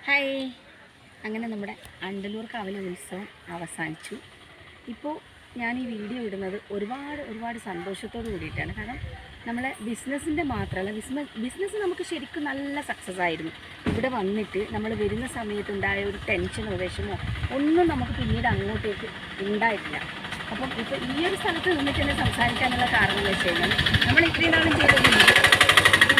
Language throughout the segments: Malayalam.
ഹായ്. അങ്ങനെ നമ്മുടെ അണ്ടലൂർ കവല ഉത്സവം അവസാനിച്ചു. ഇപ്പോൾ ഞാൻ ഈ വീഡിയോ ഇടുന്നത് ഒരുപാട് സന്തോഷത്തോട് കൂടിയിട്ടാണ്. കാരണം നമ്മളെ ബിസിനസ്സിൻ്റെ മാത്രമല്ല, ബിസിനസ് നമുക്ക് ശരിക്കും നല്ല സക്സസ് ആയിരുന്നു. ഇവിടെ വന്നിട്ട് നമ്മൾ വരുന്ന സമയത്തുണ്ടായ ഒരു ടെൻഷനോ വിഷമോ ഒന്നും നമുക്ക് പിന്നീട് അങ്ങോട്ടേക്ക് ഉണ്ടായിട്ടില്ല. അപ്പം ഇപ്പോൾ ഈ ഒരു സ്ഥലത്ത് നിന്നിട്ട് തന്നെ സംസാരിക്കാനുള്ള കാരണം എന്ന് വെച്ച് കഴിഞ്ഞാൽ നമ്മൾ ഇത്രയും നാളും ചെയ്തതിന്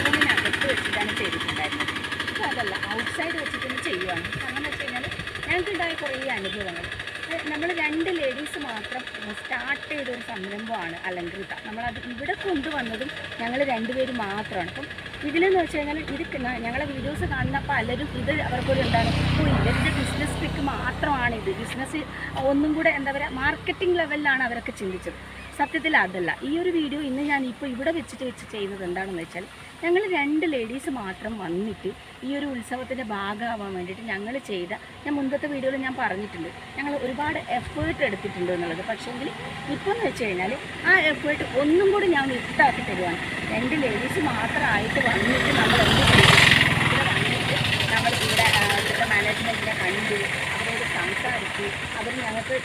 റൂമിനകത്ത് വെച്ചിട്ടാണ് ചെയ്തിട്ടുണ്ടായിരുന്നത്. അപ്പോൾ അതല്ല, ഔട്ട്സൈഡ് വെച്ചിട്ട് ചെയ്യുവാണ്. കാരണം വെച്ച് കഴിഞ്ഞാൽ ഞങ്ങൾക്കുണ്ടായ കുറേ അനുഭവങ്ങൾ. നമ്മൾ 2 ലേഡീസ് മാത്രം സ്റ്റാർട്ട് ചെയ്തൊരു സംരംഭമാണ് അലങ്കൃത. നമ്മളത് ഇവിടെ കൊണ്ടുവന്നതും ഞങ്ങൾ 2 പേര് മാത്രമാണ്. അപ്പം ഇതിലെന്ന് വെച്ച് കഴിഞ്ഞാൽ ഞങ്ങളെ വീഡിയോസ് കാണുന്ന പലരും അവർക്കൊരു എന്താണ്, ഇവരുടെ ബിസിനസ് ട്രിക്ക് മാത്രമാണിത്, ബിസിനസ് ഒന്നും കൂടെ എന്താ പറയുക മാർക്കറ്റിംഗ് ലെവലിലാണ് അവരൊക്കെ ചിന്തിച്ചത്. സത്യത്തിൽ അതല്ല. ഈ ഒരു വീഡിയോ ഇന്ന് ഞാൻ ഇവിടെ വെച്ച് ചെയ്യുന്നത് എന്താണെന്ന് വെച്ചാൽ, ഞങ്ങൾ 2 ലേഡീസ് മാത്രം വന്നിട്ട് ഈ ഒരു ഉത്സവത്തിൻ്റെ ഭാഗമാവാൻ വേണ്ടിയിട്ട് ഞങ്ങൾ ചെയ്ത, ഞാൻ മുൻപത്തെ വീഡിയോയിൽ ഞാൻ പറഞ്ഞിട്ടുണ്ട്, ഞങ്ങൾ ഒരുപാട് എഫേർട്ട് എടുത്തിട്ടുണ്ട് എന്നുള്ളത്. പക്ഷേങ്കിൽ ഇപ്പോൾ എന്ന് വെച്ച് കഴിഞ്ഞാൽ ആ എഫേർട്ട് ഒന്നും കൂടി ഞാൻ വ്യക്തമാക്കി തരുവാണ്. 2 ലേഡീസ് മാത്രമായിട്ട് വന്നിട്ട് നമ്മൾ എന്ത് ചെയ്തു, നമ്മൾ ഇവിടെ മാനേജ്മെൻറ്റിനെ കണ്ടു, അവരോട് സംസാരിച്ചു, അവർ ഞങ്ങൾക്ക്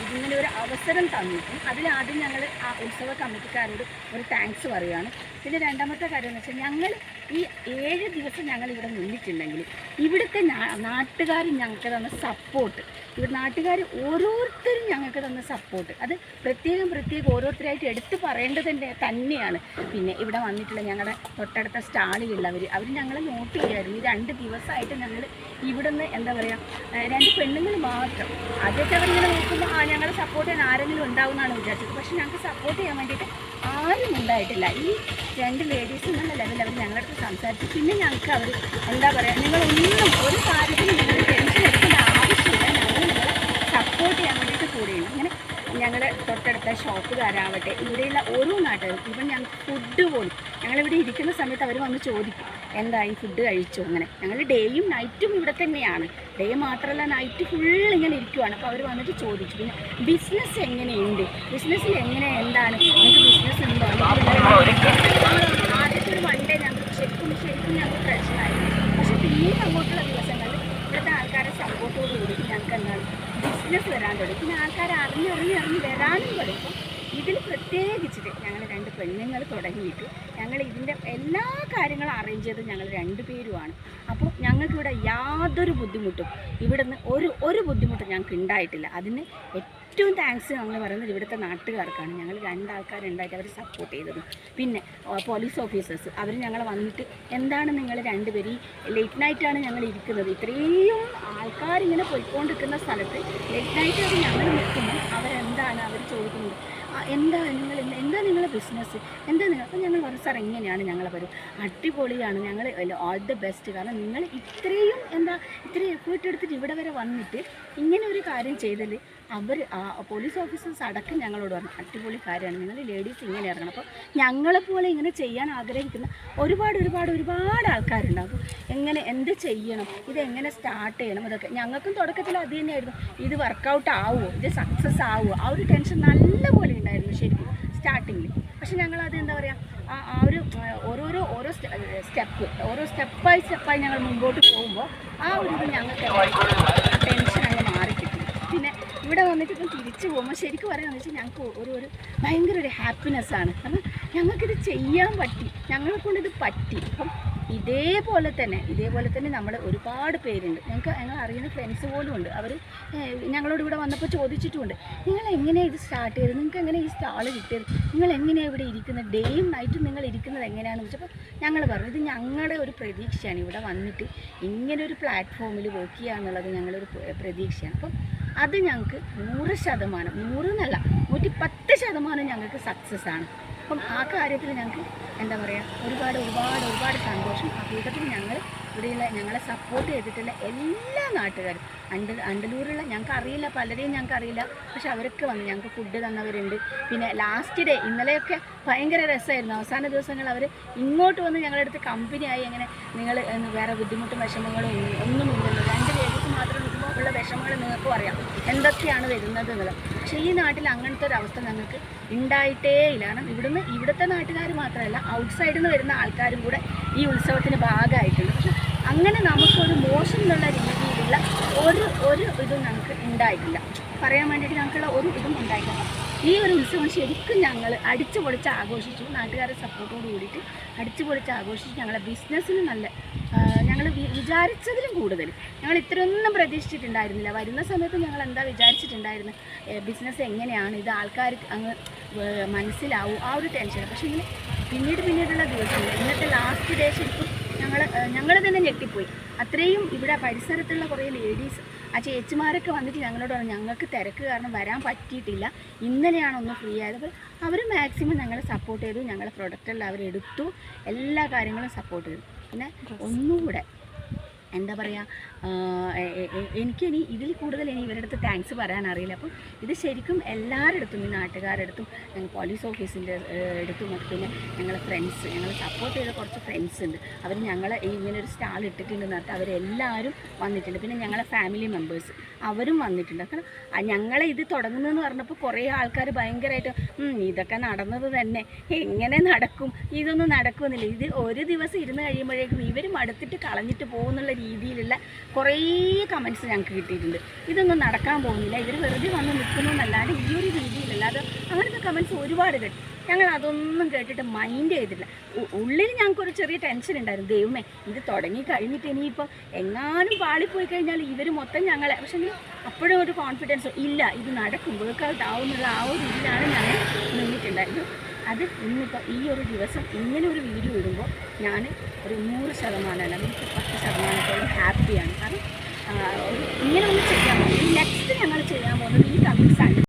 ഇതിങ്ങനെ ഒരു അവസരം തന്നിട്ടും അതിലാദ്യം ഞങ്ങൾ ആ ഉത്സവ കമ്മിറ്റിക്കാരോട് ഒരു താങ്ക്സ് പറയുകയാണ്. പിന്നെ രണ്ടാമത്തെ കാര്യം എന്ന് വെച്ചാൽ, ഞങ്ങൾ ഈ 7 ദിവസം ഞങ്ങൾ ഇവിടെ നിന്നിട്ടുണ്ടെങ്കിൽ ഇവിടുത്തെ നാട്ടുകാർ ഞങ്ങൾക്ക് തന്ന സപ്പോർട്ട്, ഇവിടെ നാട്ടുകാർ ഓരോരുത്തരും ഞങ്ങൾക്ക് തന്ന സപ്പോർട്ട്, അത് പ്രത്യേകം ഓരോരുത്തരായിട്ട് എടുത്തു പറയേണ്ടത് തന്നെയാണ്. പിന്നെ ഇവിടെ വന്നിട്ടുള്ള ഞങ്ങളുടെ തൊട്ടടുത്ത സ്റ്റാളിലുള്ളവർ ഞങ്ങളെ നോട്ട് ചെയ്യായിരുന്നു. ഈ 2 ദിവസമായിട്ട് ഞങ്ങൾ ഇവിടുന്ന് എന്താ പറയുക, 2 പെണ്ണുങ്ങൾ മാത്രം. ആദ്യമൊക്കെ അവരിങ്ങനെ നോക്കുമ്പോൾ ഞങ്ങളെ സപ്പോർട്ട് ചെയ്യാൻ ആരെങ്കിലും ഉണ്ടാവും എന്നാണ് വിചാരിച്ചത്. പക്ഷേ ഞങ്ങൾക്ക് സപ്പോർട്ട് ചെയ്യാൻ വേണ്ടിയിട്ട് ആരും ഉണ്ടായിട്ടില്ല. ഈ 2 ലേഡീസ് എന്നുള്ള ലെവലിൽ അവർ ഞങ്ങളുടെ അടുത്ത് സംസാരിച്ചു. പിന്നെ ഞങ്ങൾക്ക് അവർ എന്താ പറയുക, നിങ്ങളൊന്നും ഒരു കാര്യത്തിനും നിങ്ങൾ ടെൻഷൻ എടുക്കേണ്ട ആവശ്യമില്ല, ഞങ്ങൾ നിങ്ങളെ സപ്പോർട്ട് ചെയ്യാൻ വേണ്ടിയിട്ട് കൂടിയുണ്ട്. അങ്ങനെ ഞങ്ങളുടെ തൊട്ടടുത്ത ഷോപ്പുകാരാവട്ടെ, ഇവിടെയുള്ള ഓരോ നാട്ടുകാരും, ഇവൻ ഞങ്ങൾക്ക് ഫുഡ് പോലും, ഞങ്ങളിവിടെ ഇരിക്കുന്ന സമയത്ത് അവർ വന്ന് ചോദിക്കും, എന്തായി ഫുഡ് കഴിച്ചു. അങ്ങനെ ഞങ്ങൾ ഡേയും നൈറ്റും ഇവിടെ തന്നെയാണ്. ഡേ മാത്രമല്ല, നൈറ്റ് ഫുൾ ഇങ്ങനെ ഇരിക്കുവാണ്. അപ്പോൾ അവർ വന്നിട്ട് ചോദിച്ചു, പിന്നെ ബിസിനസ് എങ്ങനെയുണ്ട്, ബിസിനസ്സിൽ എന്താണ് നിങ്ങൾക്ക് ബിസിനസ് ഉണ്ടോ. ആദ്യത്തെ ഒരു 1 ഡേ ഞങ്ങൾക്ക് ശരിക്കും ഞങ്ങൾക്ക് ടെൻഷനായിരുന്നു. പക്ഷേ പിന്നീട് അങ്ങോട്ടുള്ള ദിവസങ്ങളിൽ ഇവിടുത്തെ ആൾക്കാരെ സപ്പോർട്ടോട് കൂടി ഞങ്ങൾക്ക് എന്താണ് ബിസിനസ് വരാൻ തുടങ്ങി. പിന്നെ ആൾക്കാർ അറിഞ്ഞ് വരാനും തുടങ്ങി. ഇതിൽ പ്രത്യേകിച്ചിട്ട് ഞങ്ങൾ 2 പെണ്ണുങ്ങൾ തുടങ്ങിയിട്ട് ഞങ്ങൾ ഇതിൻ്റെ എല്ലാ കാര്യങ്ങളും അറേഞ്ച് ചെയ്ത് ഞങ്ങൾ 2 പേരുമാണ്. അപ്പോൾ ഞങ്ങൾക്കിവിടെ യാതൊരു ബുദ്ധിമുട്ടും ഇവിടുന്ന് ഒരു ബുദ്ധിമുട്ടും ഞങ്ങൾക്ക് ഉണ്ടായിട്ടില്ല. അതിന് ഏറ്റവും താങ്ക്സ് ഞങ്ങൾ പറയുന്നത് ഇവിടുത്തെ നാട്ടുകാർക്കാണ്. ഞങ്ങൾ 2 ആൾക്കാരുണ്ടായിട്ട് അവർ സപ്പോർട്ട് ചെയ്തത്. പിന്നെ പോലീസ് ഓഫീസേഴ്സ് അവർ ഞങ്ങൾ വന്നിട്ട്, എന്താണ് നിങ്ങൾ 2 പേര് ഈ ലേറ്റ് നൈറ്റാണ് ഞങ്ങൾ ഇരിക്കുന്നത്, ഇത്രയും ആൾക്കാരിങ്ങനെ പോയിക്കൊണ്ടിരിക്കുന്ന സ്ഥലത്ത് ലേറ്റ് നൈറ്റ് അത് ഞങ്ങൾ നിൽക്കുമ്പോൾ അവരെന്താണ് അവർ ചോദിക്കുന്നത്, എന്താ നിങ്ങളെ ബിസിനസ്, എന്താ നിങ്ങൾ. അപ്പോൾ ഞങ്ങൾ പറഞ്ഞു, സാർ എങ്ങനെയാണ് ഞങ്ങളെ വരും, അടിപൊളിയാണ്, ഞങ്ങൾ ഓൾ ദി ബെസ്റ്റ്. കാരണം നിങ്ങൾ ഇത്രയും എഫേർട്ട് എടുത്തിട്ട് ഇവിടെ വരെ വന്നിട്ട് ഇങ്ങനെ ഒരു കാര്യം ചെയ്തതിൽ അവർ പോലീസ് ഓഫീസേഴ്സ് അടക്കം ഞങ്ങളോട് പറഞ്ഞു, അടിപൊളി കാര്യമാണ്, നിങ്ങൾ ലേഡീസ് ഇങ്ങനെ ഇറങ്ങണം. അപ്പോൾ ഞങ്ങളെപ്പോലെ ഇങ്ങനെ ചെയ്യാൻ ആഗ്രഹിക്കുന്ന ഒരുപാട് ആൾക്കാരുണ്ട്. അപ്പോൾ എന്ത് ചെയ്യണം, ഇതെങ്ങനെ സ്റ്റാർട്ട് ചെയ്യണം, ഇതൊക്കെ ഞങ്ങൾക്കും തുടക്കത്തിൽ അത് തന്നെയായിരുന്നു. ഇത് വർക്കൗട്ട് ആവുമോ, ഇത് സക്സസ് ആവുമോ, ആ ഒരു ടെൻഷൻ നല്ലപോലെ ഉണ്ടായിരുന്നു ശരിക്കും സ്റ്റാർട്ടിങ്ങിൽ. പക്ഷെ ഞങ്ങളത് എന്താ പറയുക, ആ ഒരു ഓരോ സ്റ്റെപ്പായി ഞങ്ങൾ മുമ്പോട്ട് പോകുമ്പോൾ ആ ഒരു ഇത് ഞങ്ങൾക്ക് ടെൻഷൻ അങ്ങ് മാറിക്കിട്ടും. പിന്നെ ഇവിടെ വന്നിട്ട് ഇപ്പം തിരിച്ചു പോകുമ്പോൾ ശരിക്കും പറയുകയെന്ന് വെച്ചാൽ ഞങ്ങൾക്ക് ഒരു ഭയങ്കര ഒരു ഹാപ്പിനെസ്സാണ്. കാരണം ഞങ്ങൾക്കിത് ചെയ്യാൻ പറ്റി, ഞങ്ങളെക്കൊണ്ടിത് പറ്റി. അപ്പം ഇതേപോലെ തന്നെ നമ്മൾ ഒരുപാട് പേരുണ്ട്, ഞങ്ങൾ അറിയുന്ന ഫ്രണ്ട്സ് പോലും ഉണ്ട്. അവർ ഞങ്ങളോട് ഇവിടെ വന്നപ്പോൾ ചോദിച്ചിട്ടുമുണ്ട്, നിങ്ങൾ എങ്ങനെയാണ് ഇത് സ്റ്റാർട്ട് ചെയ്തത്, നിങ്ങൾക്ക് എങ്ങനെ ഈ സ്റ്റാൾ കിട്ടിയത്, നിങ്ങൾ എങ്ങനെയാണ് ഇവിടെ ഇരിക്കുന്നത്, ഡേയും നൈറ്റും നിങ്ങൾ ഇരിക്കുന്നത് എങ്ങനെയാണെന്ന് വെച്ചപ്പോൾ ഞങ്ങൾ പറഞ്ഞു, ഇത് ഞങ്ങളുടെ ഒരു പ്രതീക്ഷയാണ്, ഇവിടെ വന്നിട്ട് ഇങ്ങനൊരു പ്ലാറ്റ്ഫോമിൽ വർക്ക് ചെയ്യുക എന്നുള്ളത് ഞങ്ങളൊരു പ്രതീക്ഷയാണ്. അപ്പം അത് ഞങ്ങൾക്ക് 100%, 100 എന്നല്ല 110% ഞങ്ങൾക്ക് സക്സസ് ആണ്. അപ്പം ആ കാര്യത്തിൽ ഞങ്ങൾക്ക് എന്താ പറയുക, ഒരുപാട് സന്തോഷം. ആ കൂട്ടത്തിൽ ഞങ്ങളെ സപ്പോർട്ട് ചെയ്തിട്ടുള്ള എല്ലാ നാട്ടുകാരും, അണ്ടലൂരുള്ള ഞങ്ങൾക്കറിയില്ല, പലരെയും ഞങ്ങൾക്കറിയില്ല, പക്ഷെ അവരൊക്കെ വന്ന് ഞങ്ങൾക്ക് ഫുഡ് തന്നവരുണ്ട്. പിന്നെ ലാസ്റ്റ് ഡേ ഇന്നലെയൊക്കെ ഭയങ്കര രസമായിരുന്നു. അവസാന ദിവസങ്ങൾ അവർ ഇങ്ങോട്ട് വന്ന് ഞങ്ങളുടെ അടുത്ത് കമ്പനിയായി, എങ്ങനെ നിങ്ങൾ വേറെ ബുദ്ധിമുട്ടും വിഷമങ്ങളും ഒന്നുമില്ലല്ലോ, 2 ലേഡീസ് മാത്രം നിൽക്കുമ്പോൾ ഉള്ള വിഷമങ്ങൾ നിങ്ങൾക്കും അറിയാം എന്തൊക്കെയാണ് വരുന്നത് എന്നുള്ളത്. പക്ഷേ ഈ നാട്ടിൽ അങ്ങനത്തെ ഒരു അവസ്ഥ ഞങ്ങൾക്ക് ഉണ്ടായിട്ടേ ഇല്ല. കാരണം ഇവിടുത്തെ നാട്ടുകാർ മാത്രമല്ല, ഔട്ട്സൈഡിൽ നിന്ന് വരുന്ന ആൾക്കാരും കൂടെ ഈ ഉത്സവത്തിന് ഭാഗമായിട്ടുണ്ട്. പക്ഷെ അങ്ങനെ നമുക്കൊരു മോശം എന്നുള്ള രീതിയിലുള്ള ഒരു ഇതും ഞങ്ങൾക്ക് ഉണ്ടായിട്ടില്ല. പറയാൻ വേണ്ടിയിട്ട് ഞങ്ങൾക്കുള്ള ഒരു ഇതും ഉണ്ടായിട്ടില്ല. ഈ ഒരു ഉത്സവം ശരിക്കും ഞങ്ങൾ അടിച്ചു പൊളിച്ച് ആഘോഷിച്ചു. നാട്ടുകാരുടെ സപ്പോർട്ടോട് കൂടിയിട്ട് അടിച്ചു പൊളിച്ച് ആഘോഷിച്ചു. ഞങ്ങളെ ബിസിനസ്സിന് നല്ല ഞങ്ങൾ വിചാരിച്ചതിലും കൂടുതൽ ഞങ്ങൾ ഇത്രയൊന്നും പ്രതീക്ഷിച്ചിട്ടുണ്ടായിരുന്നില്ല. വരുന്ന സമയത്ത് ഞങ്ങൾ എന്താ വിചാരിച്ചിട്ടുണ്ടായിരുന്നത്, ബിസിനസ് എങ്ങനെയാണ്, ഇത് ആൾക്കാർക്ക് അങ്ങ് മനസ്സിലാവും, ആ ഒരു ടെൻഷൻ. പക്ഷേ ഇങ്ങനെ പിന്നീടുള്ള ദിവസങ്ങൾ, ഇന്നത്തെ ലാസ്റ്റ് ഡേ ശരിക്കും ഞങ്ങൾ തന്നെ ഞെട്ടിപ്പോയി. അത്രയും ഇവിടെ പരിസരത്തുള്ള കുറേ ലേഡീസ്, ആ ചേച്ചിമാരൊക്കെ വന്നിട്ട് ഞങ്ങളോട് പറഞ്ഞു ഞങ്ങൾക്ക് തിരക്ക് കാരണം വരാൻ പറ്റിയിട്ടില്ല, ഇന്നലെയാണ് ഒന്ന് ഫ്രീ ആയത്. അപ്പോൾ അവർ മാക്സിമം ഞങ്ങളെ സപ്പോർട്ട് ചെയ്തു. ഞങ്ങളെ പ്രൊഡക്റ്റെല്ലാം അവരെടുത്തു, എല്ലാ കാര്യങ്ങളും സപ്പോർട്ട് ചെയ്തു. പിന്നെ ഒന്നുകൂടെ എന്താ പറയുക, എനിക്കിനി ഇതിൽ കൂടുതൽ ഇവരുടെ അടുത്ത് താങ്ക്സ് പറയാൻ അറിയില്ല. അപ്പം ഇത് ശരിക്കും എല്ലാവരുടെ അടുത്തും, ഈ നാട്ടുകാരുടെ അടുത്തും, ഞങ്ങൾ പോലീസ് ഓഫീസിൻ്റെ അടുത്തും, പിന്നെ ഞങ്ങളെ ഫ്രണ്ട്സ്, ഞങ്ങളെ സപ്പോർട്ട് ചെയ്ത കുറച്ച് ഫ്രണ്ട്സ് ഉണ്ട്. അവർ ഞങ്ങളെ ഇങ്ങനെ ഒരു സ്റ്റാൾ ഇട്ടിട്ടുണ്ടെന്ന് പറഞ്ഞിട്ട് അവരെല്ലാവരും വന്നിട്ടുണ്ട്. പിന്നെ ഞങ്ങളെ ഫാമിലി മെമ്പേഴ്സ് അവരും വന്നിട്ടുണ്ട്. കാരണം ഞങ്ങളെ ഇത് തുടങ്ങുന്നതെന്ന് പറഞ്ഞപ്പോൾ കുറേ ആൾക്കാർ ഭയങ്കരമായിട്ട് ഇതൊക്കെ നടന്നത് തന്നെ എങ്ങനെ നടക്കും, ഇതൊന്നും നടക്കുമെന്നില്ല, ഇത് ഒരു ദിവസം ഇരുന്ന് കഴിയുമ്പോഴേക്കും ഇവർ മടുത്തിട്ട് കളഞ്ഞിട്ട് പോകുന്നുള്ള രീതിയിലുള്ള കുറേ കമൻറ്റ്സ് ഞങ്ങൾക്ക് കിട്ടിയിട്ടുണ്ട്. ഇതൊന്നും നടക്കാൻ പോകുന്നില്ല, ഇവർ വെറുതെ വന്ന് നിൽക്കുന്നു എന്നല്ലാണ്ട് ഈ ഒരു രീതിയിലല്ലാതെ അങ്ങനത്തെ കമൻറ്റ്സ് ഒരുപാട് കേട്ടു. ഞങ്ങൾ അതൊന്നും കേട്ടിട്ട് മൈൻഡ് ചെയ്തിട്ടില്ല. ഉള്ളിൽ ഞങ്ങൾക്കൊരു ചെറിയ ടെൻഷൻ ഉണ്ടായിരുന്നു, ദൈവമേ ഇത് തുടങ്ങി കഴിഞ്ഞിട്ട് ഇനിയിപ്പോൾ എങ്ങാനും പാളിപ്പോയി കഴിഞ്ഞാൽ ഇവർ മൊത്തം ഞങ്ങളെ, പക്ഷേ അപ്പോഴും ഒരു കോൺഫിഡൻസ് ഇല്ല, ഇത് നടക്കും, വർക്കൗട്ട് ആവുന്നുള്ള ആ ഒരു രീതിയിലാണ് ഞങ്ങൾ നിന്നിട്ടുണ്ടായിരുന്നു. അത് ഇന്നിപ്പോൾ ഈ ഒരു ദിവസം ഇങ്ങനെ ഒരു വീഡിയോ ഇടുമ്പോൾ ഞാൻ ഒരു 100% അല്ലെങ്കിൽ 10% ഹാപ്പിയാണ്. കാരണം ഇങ്ങനെ ഒന്ന് ചെയ്യാൻ പോകുന്നത്, നെക്സ്റ്റ് ഞങ്ങൾ ചെയ്യാൻ പോകുന്നത് ഈ കമ്മിങ് സൺഡേ